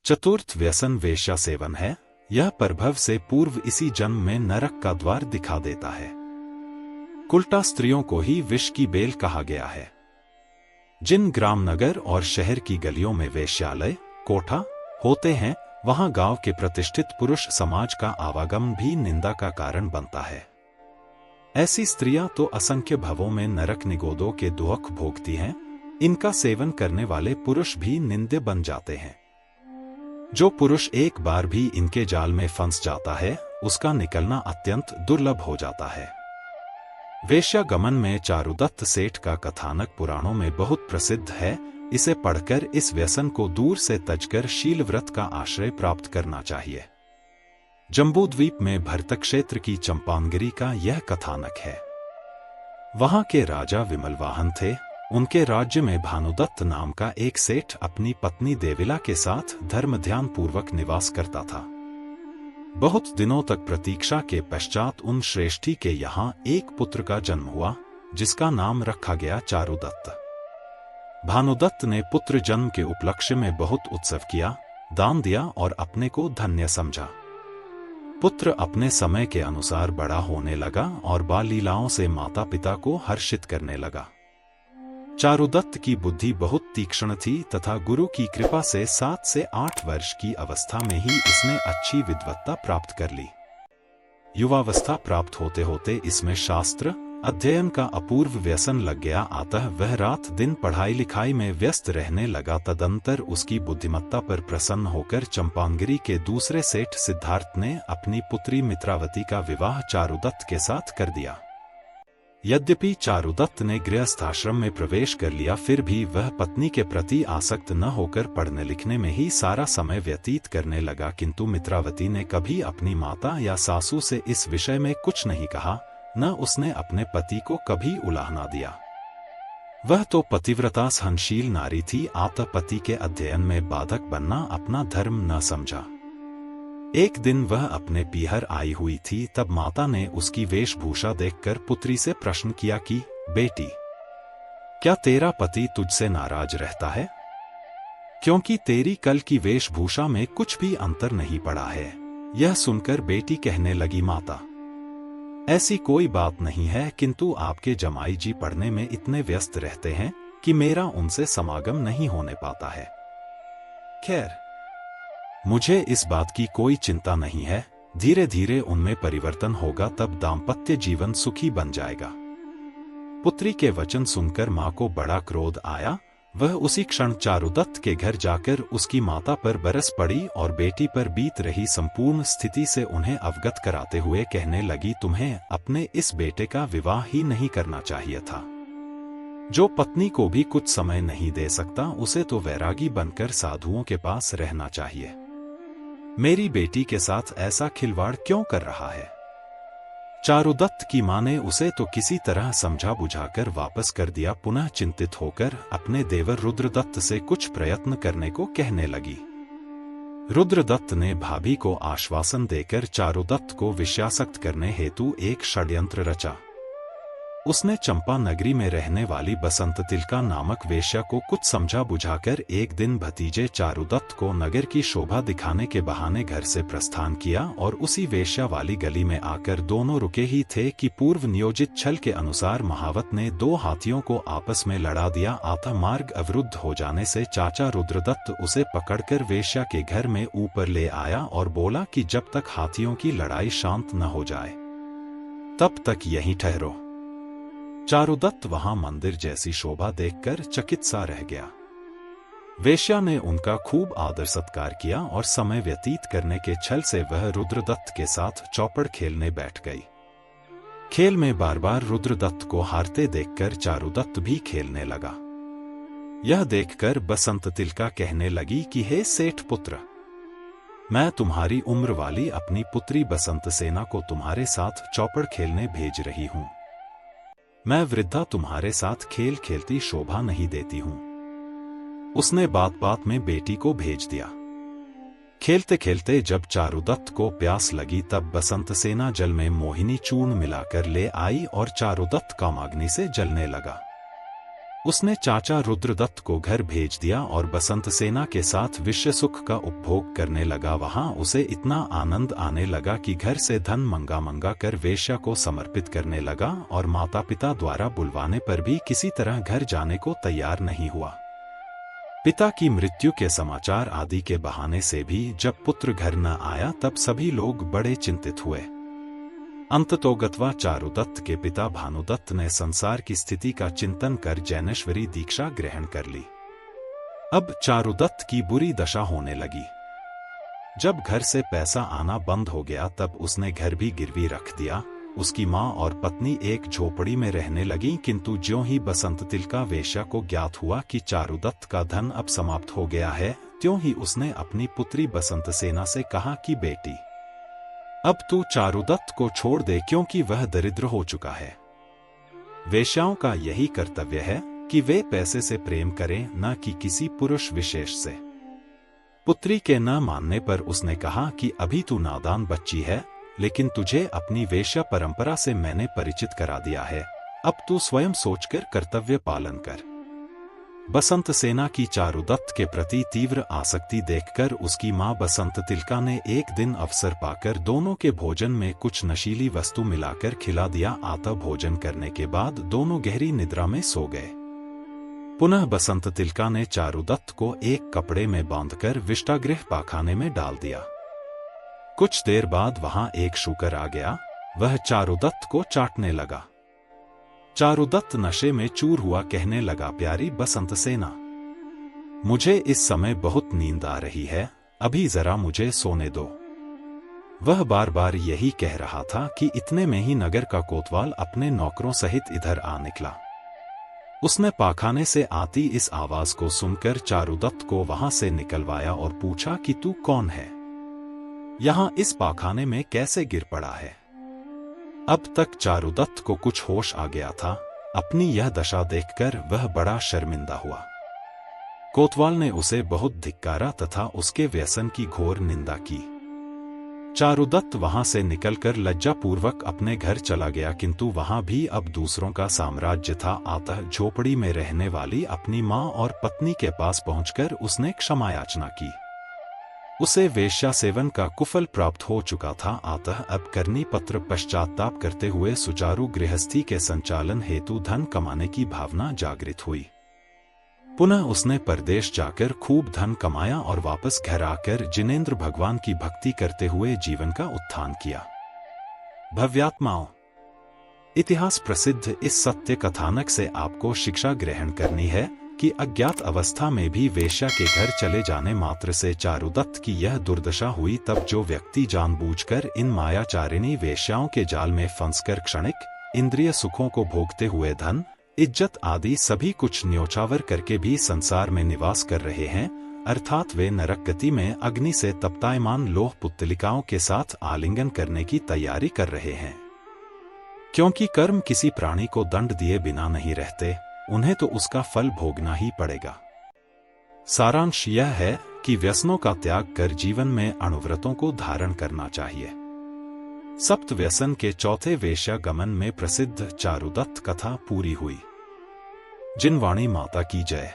चतुर्थ व्यसन वेश्या सेवन है। यह प्रभव से पूर्व इसी जन्म में नरक का द्वार दिखा देता है। कुलटा स्त्रियों को ही विष की बेल कहा गया है। जिन ग्राम, नगर और शहर की गलियों में वेश्यालय, कोठा होते हैं, वहां गांव के प्रतिष्ठित पुरुष समाज का आवागमन भी निंदा का कारण बनता है। ऐसी स्त्रियां तो असंख्य भवों में नरक निगोदों के दुख भोगती हैं। इनका सेवन करने वाले पुरुष भी निंदे बन जाते हैं। जो पुरुष एक बार भी इनके जाल में फंस जाता है, उसका निकलना अत्यंत दुर्लभ हो जाता है। वेश्यागमन में चारुदत्त सेठ का कथानक पुराणों में बहुत प्रसिद्ध है। इसे पढ़कर इस व्यसन को दूर से तजकर शीलव्रत का आश्रय प्राप्त करना चाहिए। जम्बूद्वीप में भरत क्षेत्र की चंपागिरी का यह कथानक है। वहां के राजा विमलवाहन थे। उनके राज्य में भानुदत्त नाम का एक सेठ अपनी पत्नी देविला के साथ धर्म ध्यान पूर्वक निवास करता था। बहुत दिनों तक प्रतीक्षा के पश्चात उन श्रेष्ठी के यहाँ एक पुत्र का जन्म हुआ, जिसका नाम रखा गया चारुदत्त। भानुदत्त ने पुत्र जन्म के उपलक्ष्य में बहुत उत्सव किया, दान दिया और अपने को धन्य समझा। पुत्र अपने समय के अनुसार बड़ा होने लगा और बाल लीलाओं से माता पिता को हर्षित करने लगा। चारुदत्त की बुद्धि बहुत तीक्ष्ण थी तथा गुरु की कृपा से 7 से 8 वर्ष की अवस्था में ही इसने अच्छी विद्वत्ता प्राप्त कर ली। युवावस्था प्राप्त होते होते इसमें शास्त्र अध्ययन का अपूर्व व्यसन लग गया। अतः वह रात दिन पढ़ाई लिखाई में व्यस्त रहने लगा। तदंतर उसकी बुद्धिमत्ता पर प्रसन्न होकर चंपागिरी के दूसरे सेठ सिद्धार्थ ने अपनी पुत्री मित्रावती का विवाह चारुदत्त के साथ कर दिया। यद्यपि चारुदत्त ने गृहस्थाश्रम में प्रवेश कर लिया, फिर भी वह पत्नी के प्रति आसक्त न होकर पढ़ने लिखने में ही सारा समय व्यतीत करने लगा। किंतु मित्रावती ने कभी अपनी माता या सासू से इस विषय में कुछ नहीं कहा, न उसने अपने पति को कभी उलाहना दिया। वह तो पतिव्रता सहनशील नारी थी। अतः पति के अध्ययन में बाधक बनना अपना धर्म न समझा। एक दिन वह अपने पीहर आई हुई थी। तब माता ने उसकी वेशभूषा देखकर पुत्री से प्रश्न किया कि बेटी, क्या तेरा पति तुझसे नाराज रहता है? क्योंकि तेरी कल की वेशभूषा में कुछ भी अंतर नहीं पड़ा है। यह सुनकर बेटी कहने लगी, माता, ऐसी कोई बात नहीं है, किंतु आपके जमाई जी पढ़ने में इतने व्यस्त रहते हैं कि मेरा उनसे समागम नहीं होने पाता है। खैर, मुझे इस बात की कोई चिंता नहीं है। धीरे धीरे उनमें परिवर्तन होगा, तब दाम्पत्य जीवन सुखी बन जाएगा। पुत्री के वचन सुनकर मां को बड़ा क्रोध आया। वह उसी क्षण चारुदत्त के घर जाकर उसकी माता पर बरस पड़ी और बेटी पर बीत रही संपूर्ण स्थिति से उन्हें अवगत कराते हुए कहने लगी, तुम्हें अपने इस बेटे का विवाह ही नहीं करना चाहिए था। जो पत्नी को भी कुछ समय नहीं दे सकता, उसे तो वैरागी बनकर साधुओं के पास रहना चाहिए। मेरी बेटी के साथ ऐसा खिलवाड़ क्यों कर रहा है? चारुदत्त की मां ने उसे तो किसी तरह समझा बुझाकर वापस कर दिया। पुनः चिंतित होकर अपने देवर रुद्रदत्त से कुछ प्रयत्न करने को कहने लगी। रुद्रदत्त ने भाभी को आश्वासन देकर चारुदत्त को विषयासक्त करने हेतु एक षड्यंत्र रचा। उसने चंपा नगरी में रहने वाली बसंत तिलका नामक वेश्या को कुछ समझा बुझाकर एक दिन भतीजे चारुदत्त को नगर की शोभा दिखाने के बहाने घर से प्रस्थान किया और उसी वेश्या वाली गली में आकर दोनों रुके ही थे कि पूर्व नियोजित छल के अनुसार महावत ने 2 हाथियों को आपस में लड़ा दिया। अतः मार्ग अवरुद्ध हो जाने से चाचा रुद्रदत्त उसे पकड़कर वेश्या के घर में ऊपर ले आया और बोला कि जब तक हाथियों की लड़ाई शांत न हो जाए तब तक यहीं ठहरो। चारुदत्त वहां मंदिर जैसी शोभा देखकर चकित सा रह गया। वेश्या ने उनका खूब आदर सत्कार किया और समय व्यतीत करने के छल से वह रुद्रदत्त के साथ चौपड़ खेलने बैठ गई। खेल में बार बार रुद्रदत्त को हारते देखकर चारुदत्त भी खेलने लगा। यह देखकर बसंत तिलका कहने लगी कि हे सेठ पुत्र, मैं तुम्हारी उम्र वाली अपनी पुत्री बसंत सेना को तुम्हारे साथ चौपड़ खेलने भेज रही हूं। मैं वृद्धा तुम्हारे साथ खेल खेलती शोभा नहीं देती हूं। उसने बात बात में बेटी को भेज दिया। खेलते खेलते जब चारुदत्त को प्यास लगी तब बसंत सेना जल में मोहिनी चूर्ण मिलाकर ले आई और चारुदत्त कामाग्नि से जलने लगा। उसने चाचा रुद्रदत्त को घर भेज दिया और बसंत सेना के साथ विश्व सुख का उपभोग करने लगा। वहां उसे इतना आनंद आने लगा कि घर से धन मंगा मंगा कर वेश्या को समर्पित करने लगा और माता पिता द्वारा बुलवाने पर भी किसी तरह घर जाने को तैयार नहीं हुआ। पिता की मृत्यु के समाचार आदि के बहाने से भी जब पुत्र घर न आया तब सभी लोग बड़े चिंतित हुए। अंततोगत्वा चारुदत्त के पिता भानुदत्त ने संसार की स्थिति का चिंतन कर जैनेश्वरी दीक्षा ग्रहण कर ली। अब चारुदत्त की बुरी दशा होने लगी। जब घर से पैसा आना बंद हो गया तब उसने घर भी गिरवी रख दिया। उसकी माँ और पत्नी एक झोपड़ी में रहने लगी, किंतु ज्यों ही बसंत तिलका वेश्या को ज्ञात हुआ कि चारुदत्त का धन अब समाप्त हो गया है, त्यों ही उसने अपनी पुत्री बसंत सेना से कहा कि बेटी, अब तू चारुदत्त को छोड़ दे, क्योंकि वह दरिद्र हो चुका है। वेश्याओं का यही कर्तव्य है कि वे पैसे से प्रेम करें, न कि किसी पुरुष विशेष से। पुत्री के न मानने पर उसने कहा कि अभी तू नादान बच्ची है, लेकिन तुझे अपनी वेश्या परंपरा से मैंने परिचित करा दिया है। अब तू स्वयं सोचकर कर्तव्य पालन कर। बसंत सेना की चारुदत्त के प्रति तीव्र आसक्ति देखकर उसकी मां बसंत तिलका ने एक दिन अवसर पाकर दोनों के भोजन में कुछ नशीली वस्तु मिलाकर खिला दिया। आता भोजन करने के बाद दोनों गहरी निद्रा में सो गए। पुनः बसंत तिलका ने चारुदत्त को एक कपड़े में बांधकर विष्टागृह पाखाने में डाल दिया। कुछ देर बाद वहां एक शूकर आ गया। वह चारुदत्त को चाटने लगा। चारुदत्त नशे में चूर हुआ कहने लगा, प्यारी बसंत सेना, मुझे इस समय बहुत नींद आ रही है, अभी जरा मुझे सोने दो। वह बार बार यही कह रहा था कि इतने में ही नगर का कोतवाल अपने नौकरों सहित इधर आ निकला। उसने पाखाने से आती इस आवाज को सुनकर चारुदत्त को वहां से निकलवाया और पूछा कि तू कौन है, यहां इस पाखाने में कैसे गिर पड़ा है। अब तक चारुदत्त को कुछ होश आ गया था। अपनी यह दशा देखकर वह बड़ा शर्मिंदा हुआ। कोतवाल ने उसे बहुत धिक्कारा तथा उसके व्यसन की घोर निंदा की। चारुदत्त वहां से निकलकर लज्जापूर्वक अपने घर चला गया, किंतु वहां भी अब दूसरों का साम्राज्य था। अतः झोपड़ी में रहने वाली अपनी मां और पत्नी के पास पहुंचकर उसने क्षमा याचना की। उसे वेश्या सेवन का कुफल प्राप्त हो चुका था। अतः अब करनी पत्र पश्चाताप करते हुए सुचारू गृहस्थी के संचालन हेतु धन कमाने की भावना जागृत हुई। पुनः उसने परदेश जाकर खूब धन कमाया और वापस घर आकर जिनेंद्र भगवान की भक्ति करते हुए जीवन का उत्थान किया। भव्यात्माओं, इतिहास प्रसिद्ध इस सत्य कथानक से आपको शिक्षा ग्रहण करनी है कि अज्ञात अवस्था में भी वेश्या के घर चले जाने मात्र से चारुदत्त की यह दुर्दशा हुई। तब जो व्यक्ति जानबूझकर इन मायाचारिणी वेश्याओं के जाल में फंसकर क्षणिक इंद्रिय सुखों को भोगते हुए धन, इज्जत आदि सभी कुछ न्योछावर करके भी संसार में निवास कर रहे हैं, अर्थात वे नरक गति में अग्नि से तप्तायमान लोह पुतलिकाओं के साथ आलिंगन करने की तैयारी कर रहे हैं। क्योंकि कर्म किसी प्राणी को दंड दिए बिना नहीं रहते, उन्हें तो उसका फल भोगना ही पड़ेगा। सारांश यह है कि व्यसनों का त्याग कर जीवन में अणुव्रतों को धारण करना चाहिए। सप्त व्यसन के चौथे वेश्यागमन में प्रसिद्ध चारुदत्त कथा पूरी हुई। जिनवाणी माता की जय।